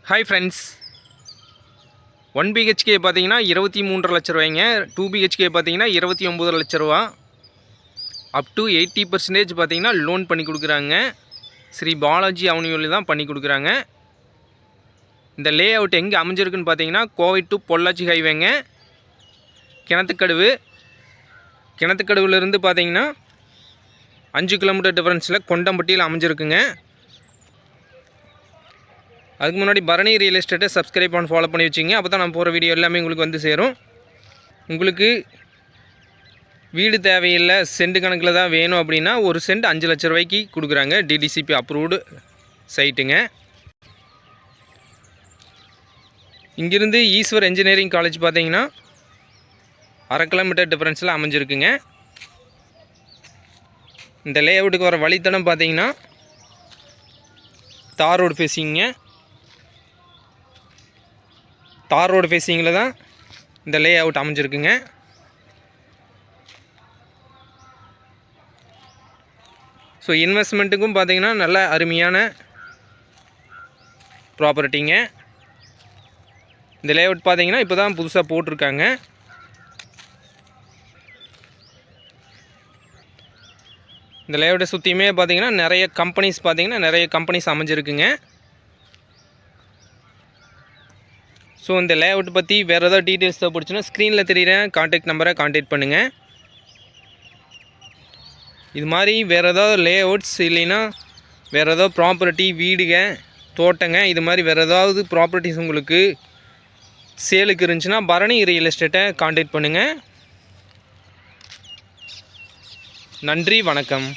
Hi friends, 1 BHK பார்த்தீங்கன்னா 23.5 லட்ச ரூபாய்ங்க. 2 BHK பார்த்தீங்கன்னா 29 லட்ச ரூபா. அப் டு 80% பார்த்தீங்கன்னா லோன் பண்ணி கொடுக்குறாங்க. ஸ்ரீ பாலாஜி அவனியூவில் தான் பண்ணி கொடுக்குறாங்க. இந்த லே அவுட் எங்கே அமைஞ்சிருக்குன்னு பார்த்தீங்கன்னா கோவை டு பொள்ளாச்சி ஹைவேங்க. கிணத்துக்கடவுலேருந்து பார்த்தீங்கன்னா 5 கிலோமீட்டர் டிஃபரன்ஸில் கொண்டம்பட்டியில் அமைஞ்சிருக்குங்க. அதுக்கு முன்னாடி பரணி ரியல் எஸ்டேட்டை சப்ஸ்கிரைப் பண்ணி ஃபாலோ பண்ணி வச்சிங்க. அப்போ தான் நான் போகிற வீடியோ எல்லாமே உங்களுக்கு வந்து சேரும். உங்களுக்கு வீடு தேவையில்லை, சென்ட் கணக்கில் தான் வேணும் அப்படின்னா ஒரு சென்ட் 5 லட்ச ரூபாய்க்கு கொடுக்குறாங்க. டிடிசிபி அப்ரூவ்டு சைட்டுங்க. இங்கிருந்து ஈஸ்வர் இன்ஜினியரிங் காலேஜ் பார்த்தீங்கன்னா 1/2 கிலோமீட்டர் டிஃபரன்ஸில் அமைஞ்சிருக்குங்க. இந்த லே அவுட்டுக்கு வர வழித்தடம் பார்த்தீங்கன்னா தார் ரோடு ஃபேஸிங்க. தார் ரோடு ஃபேஸிங்கில் தான் இந்த லே அவுட் அமைஞ்சிருக்குங்க. ஸோ இன்வெஸ்ட்மெண்ட்டுக்கும் பார்த்தீங்கன்னா நல்ல அருமையான ப்ராப்பர்ட்டிங்க. இந்த லே அவுட் பார்த்தீங்கன்னா இப்போ தான் புதுசாக போட்டிருக்காங்க. இந்த லே அவுட்டை சுற்றியுமே பார்த்தீங்கன்னா நிறைய கம்பெனிஸ் அமைஞ்சிருக்குங்க. ஸோ இந்த லே அவுட் பற்றி வேறு ஏதாவது டீட்டெயில்ஸ் தேவைப்படுச்சுன்னா ஸ்க்ரீனில் தெரிகிற கான்டாக்ட் நம்பரை கான்டாக்ட் பண்ணுங்கள். இது மாதிரி வேறு ஏதாவது லே அவுட்ஸ் இல்லைன்னா வேறு ஏதாவது ப்ராப்பர்ட்டி, வீடுங்க, தோட்டங்க, இது மாதிரி வேறு ஏதாவது ப்ராப்பர்ட்டிஸ் உங்களுக்கு சேலுக்கு இருந்துச்சுன்னா பரணி ரியல் எஸ்டேட்டை கான்டாக்ட் பண்ணுங்கள். நன்றி, வணக்கம்.